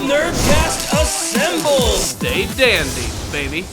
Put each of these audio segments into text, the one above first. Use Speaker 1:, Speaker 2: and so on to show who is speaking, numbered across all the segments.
Speaker 1: Nerdcast assemble!
Speaker 2: Stay dandy, baby.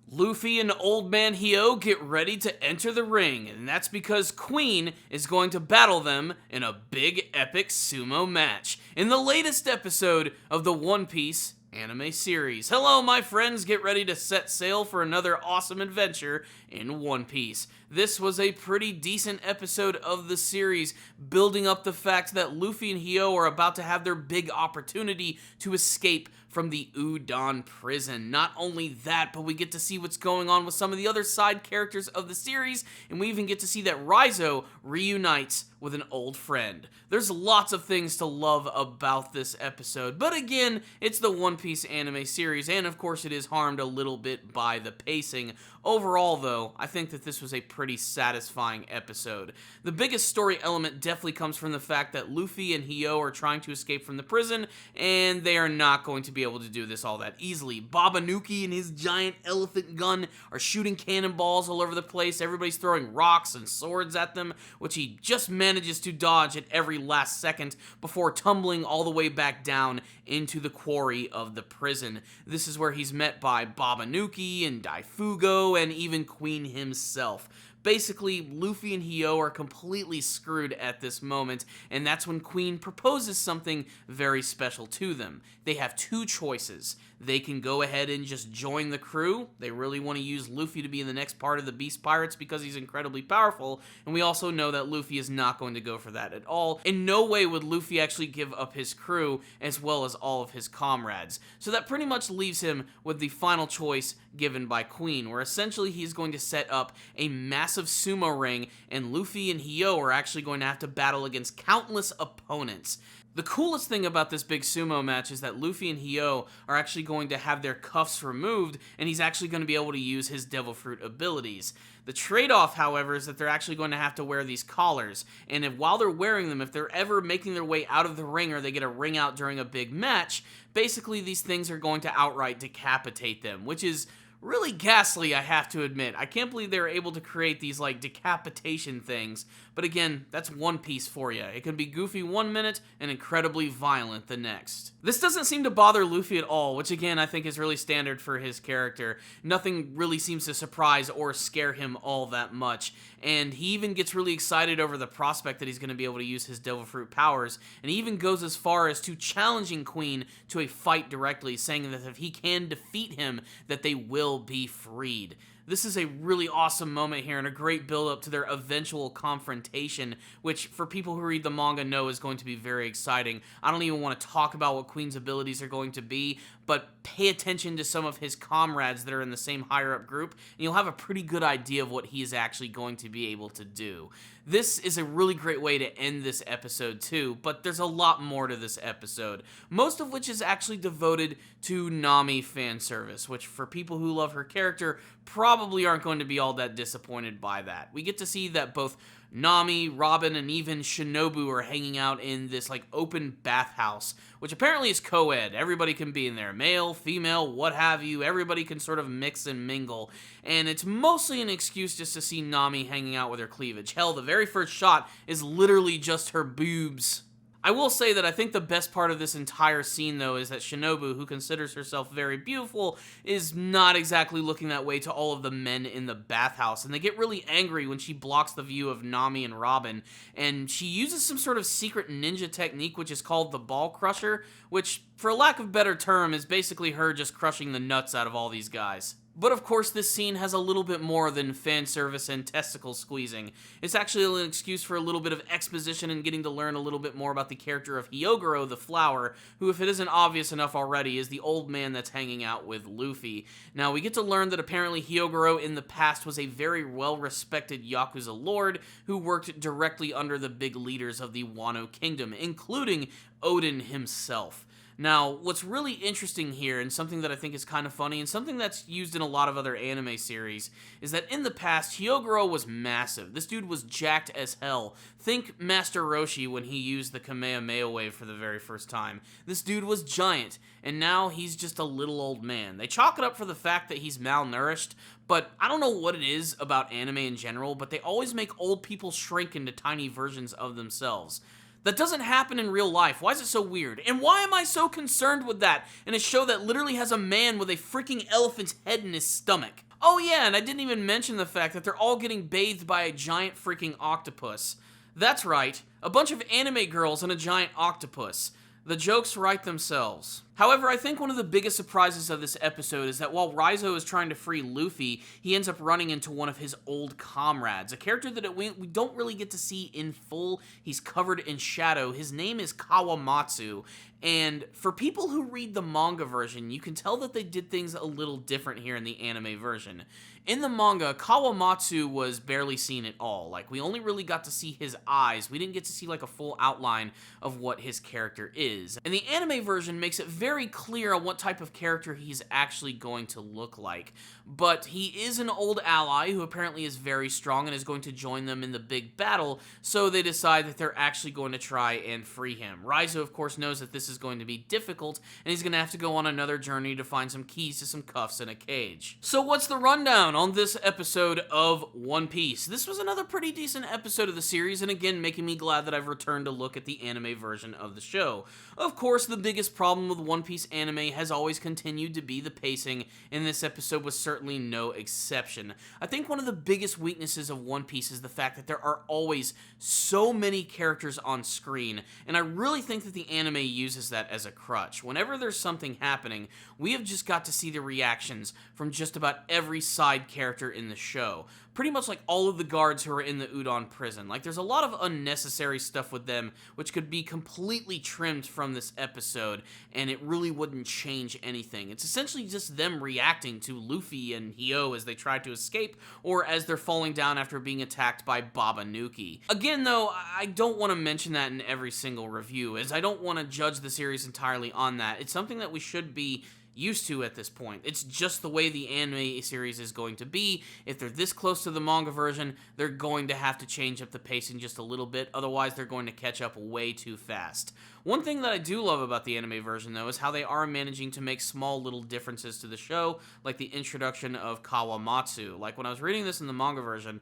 Speaker 2: Luffy and Old Man Hyo get ready to enter the ring, and that's because Queen is going to battle them in a big epic sumo match in the latest episode of the One Piece anime series. Hello, my friends, get ready to set sail for another awesome adventure in One Piece. This was a pretty decent episode of the series, building up the fact that Luffy and Hyo are about to have their big opportunity to escape from the Udon prison. Not only that, but we get to see what's going on with some of the other side characters of the series, and we even get to see that Raizo reunites with an old friend. There's lots of things to love about this episode, but again, it's the One Piece anime series, and of course it is harmed a little bit by the pacing. Overall, though, I think that this was a pretty satisfying episode. The biggest story element definitely comes from the fact that Luffy and Hyo are trying to escape from the prison, and they are not going to be able to do this all that easily. Babanuki and his giant elephant gun are shooting cannonballs all over the place. Everybody's throwing rocks and swords at them, which he just manages to dodge at every last second before tumbling all the way back down into the quarry of the prison. This is where he's met by Babanuki and Daifugo and even Queen himself. Basically, Luffy and Hyo are completely screwed at this moment, and that's when Queen proposes something very special to them. They have two choices. They can go ahead and just join the crew. They really want to use Luffy to be in the next part of the Beast Pirates because he's incredibly powerful, and we also know that Luffy is not going to go for that at all. In no way would Luffy actually give up his crew as well as all of his comrades. So that pretty much leaves him with the final choice given by Queen, where essentially he's going to set up a massive sumo ring, and Luffy and Hyo are actually going to have to battle against countless opponents. The coolest thing about this big sumo match is that Luffy and Hyo are actually going to have their cuffs removed, and he's actually going to be able to use his Devil Fruit abilities. The trade-off, however, is that they're actually going to have to wear these collars, and while they're wearing them, if they're ever making their way out of the ring or they get a ring out during a big match, basically these things are going to outright decapitate them, which is really ghastly, I have to admit. I can't believe they were able to create these, like, decapitation things. But again, that's One Piece for you. It can be goofy one minute and incredibly violent the next. This doesn't seem to bother Luffy at all, which again, I think is really standard for his character. Nothing really seems to surprise or scare him all that much. And he even gets really excited over the prospect that he's going to be able to use his Devil Fruit powers. And he even goes as far as to challenging Queen to a fight directly, saying that if he can defeat him, that they will be freed. This is a really awesome moment here and a great build-up to their eventual confrontation, which for people who read the manga know is going to be very exciting. I don't even want to talk about what Queen's abilities are going to be, but pay attention to some of his comrades that are in the same higher-up group, and you'll have a pretty good idea of what he is actually going to be able to do. This is a really great way to end this episode too, but there's a lot more to this episode, most of which is actually devoted to Nami fan service, which for people who love her character probably aren't going to be all that disappointed by that. We get to see that both Nami, Robin, and even Shinobu are hanging out in this like open bathhouse, which apparently is co-ed. Everybody can be in there, male, female, what have you. Everybody can sort of mix and mingle, and it's mostly an excuse just to see Nami hanging out with her cleavage. Hell, the very first shot is literally just her boobs. I will say that I think the best part of this entire scene, though, is that Shinobu, who considers herself very beautiful, is not exactly looking that way to all of the men in the bathhouse, and they get really angry when she blocks the view of Nami and Robin, and she uses some sort of secret ninja technique, which is called the ball crusher, which, for lack of a better term, is basically her just crushing the nuts out of all these guys. But of course, this scene has a little bit more than fan service and testicle squeezing. It's actually an excuse for a little bit of exposition and getting to learn a little bit more about the character of Hyogoro the Flower, who, if it isn't obvious enough already, is the old man that's hanging out with Luffy. Now, we get to learn that apparently Hyogoro in the past was a very well-respected Yakuza lord who worked directly under the big leaders of the Wano kingdom, including Odin himself. Now, what's really interesting here, and something that I think is kind of funny, and something that's used in a lot of other anime series, is that in the past, Hyogoro was massive. This dude was jacked as hell. Think Master Roshi when he used the Kamehameha wave for the very first time. This dude was giant, and now he's just a little old man. They chalk it up for the fact that he's malnourished, but I don't know what it is about anime in general, but they always make old people shrink into tiny versions of themselves. That doesn't happen in real life. Why is it so weird? And why am I so concerned with that in a show that literally has a man with a freaking elephant's head in his stomach? Oh yeah, and I didn't even mention the fact that they're all getting bathed by a giant freaking octopus. That's right, a bunch of anime girls and a giant octopus. The jokes write themselves. However, I think one of the biggest surprises of this episode is that while Raizo is trying to free Luffy, he ends up running into one of his old comrades, a character that we don't really get to see in full. He's covered in shadow. His name is Kawamatsu, and for people who read the manga version, you can tell that they did things a little different here in the anime version. In the manga, Kawamatsu was barely seen at all. Like, we only really got to see his eyes. We didn't get to see, like, a full outline of what his character is. And the anime version makes it very clear on what type of character he's actually going to look like. But he is an old ally who apparently is very strong and is going to join them in the big battle, so they decide that they're actually going to try and free him. Raizo, of course, knows that this is going to be difficult, and he's going to have to go on another journey to find some keys to some cuffs and a cage. So what's the rundown on this episode of One Piece? This was another pretty decent episode of the series, and again, making me glad that I've returned to look at the anime version of the show. Of course, the biggest problem with One Piece anime has always continued to be the pacing, and this episode was certainly no exception. I think one of the biggest weaknesses of One Piece is the fact that there are always so many characters on screen, and I really think that the anime uses that as a crutch. Whenever there's something happening, we have just got to see the reactions from just about every side character in the show. Pretty much like all of the guards who are in the Udon prison. Like, there's a lot of unnecessary stuff with them which could be completely trimmed from this episode, and it really wouldn't change anything. It's essentially just them reacting to Luffy and Hyo as they try to escape, or as they're falling down after being attacked by Baba Nuki. Again, though, I don't want to mention that in every single review, as I don't want to judge the series entirely on that. It's something that we should be used to at this point. It's just the way the anime series is going to be. If they're this close to the manga version, they're going to have to change up the pacing just a little bit, otherwise they're going to catch up way too fast. One thing that I do love about the anime version, though, is how they are managing to make small little differences to the show, like the introduction of Kawamatsu. Like, when I was reading this in the manga version,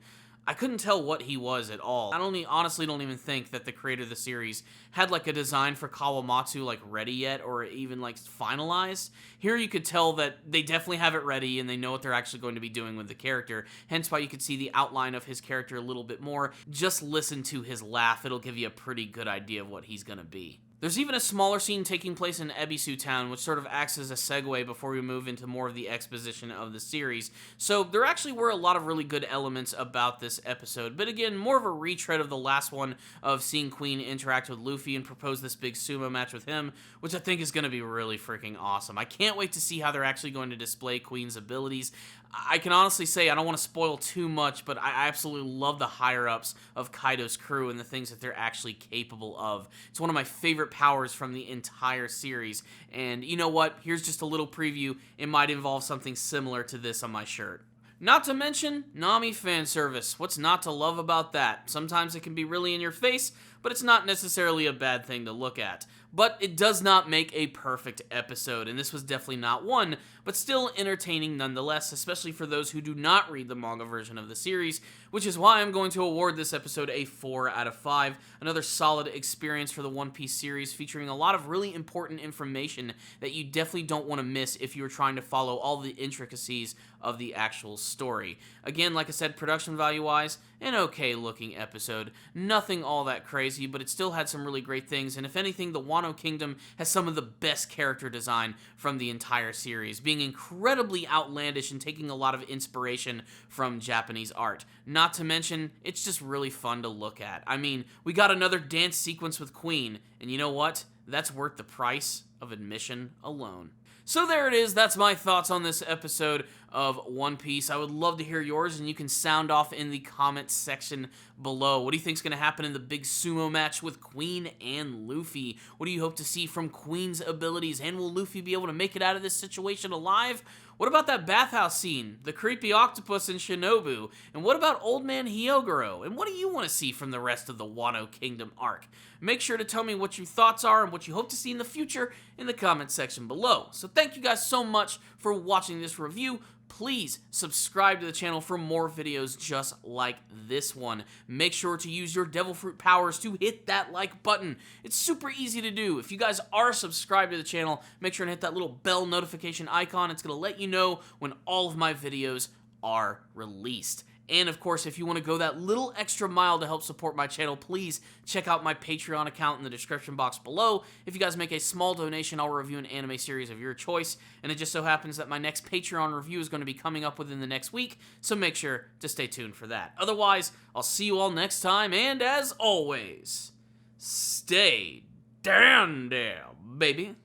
Speaker 2: I couldn't tell what he was at all. Honestly don't even think that the creator of the series had like a design for Kawamatsu like ready yet, or even like finalized. Here you could tell that they definitely have it ready and they know what they're actually going to be doing with the character, hence why you could see the outline of his character a little bit more. Just listen to his laugh, it'll give you a pretty good idea of what he's gonna be. There's even a smaller scene taking place in Ebisu Town, which sort of acts as a segue before we move into more of the exposition of the series. So there actually were a lot of really good elements about this episode, but again, more of a retread of the last one of seeing Queen interact with Luffy and propose this big sumo match with him, which I think is going to be really freaking awesome. I can't wait to see how they're actually going to display Queen's abilities. I can honestly say, I don't want to spoil too much, but I absolutely love the higher-ups of Kaido's crew and the things that they're actually capable of. It's one of my favorite powers from the entire series, and you know what? Here's just a little preview. It might involve something similar to this on my shirt. Not to mention, Nami fan service. What's not to love about that? Sometimes it can be really in your face, but it's not necessarily a bad thing to look at. But it does not make a perfect episode, and this was definitely not one, but still entertaining nonetheless, especially for those who do not read the manga version of the series, which is why I'm going to award this episode a 4 out of 5. Another solid experience for the One Piece series, featuring a lot of really important information that you definitely don't want to miss if you were trying to follow all the intricacies of the actual story. Again, like I said, production value-wise, an okay looking episode. Nothing all that crazy, but it still had some really great things, and if anything, the Wano Kingdom has some of the best character design from the entire series, being incredibly outlandish and taking a lot of inspiration from Japanese art. Not to mention, it's just really fun to look at. I mean, we got another dance sequence with Queen, and you know what? That's worth the price of admission alone. So there it is, that's my thoughts on this episode of One Piece. I would love to hear yours, and you can sound off in the comments section below. What do you think is going to happen in the big sumo match with Queen and Luffy? What do you hope to see from Queen's abilities, and will Luffy be able to make it out of this situation alive? What about that bathhouse scene, the creepy octopus and Shinobu? And what about Old Man Hyogoro? And what do you want to see from the rest of the Wano Kingdom arc? Make sure to tell me what your thoughts are and what you hope to see in the future in the comment section below. So thank you guys so much for watching this review. please subscribe to the channel for more videos just like this one. Make sure to use your devil fruit powers to hit that like button. It's super easy to do. If you guys are subscribed to the channel, make sure to hit that little bell notification icon. It's going to let you know when all of my videos are released. And of course, if you want to go that little extra mile to help support my channel, please check out my Patreon account in the description box below. If you guys make a small donation, I'll review an anime series of your choice. And it just so happens that my next Patreon review is going to be coming up within the next week, so make sure to stay tuned for that. Otherwise, I'll see you all next time, and as always, stay down there, baby.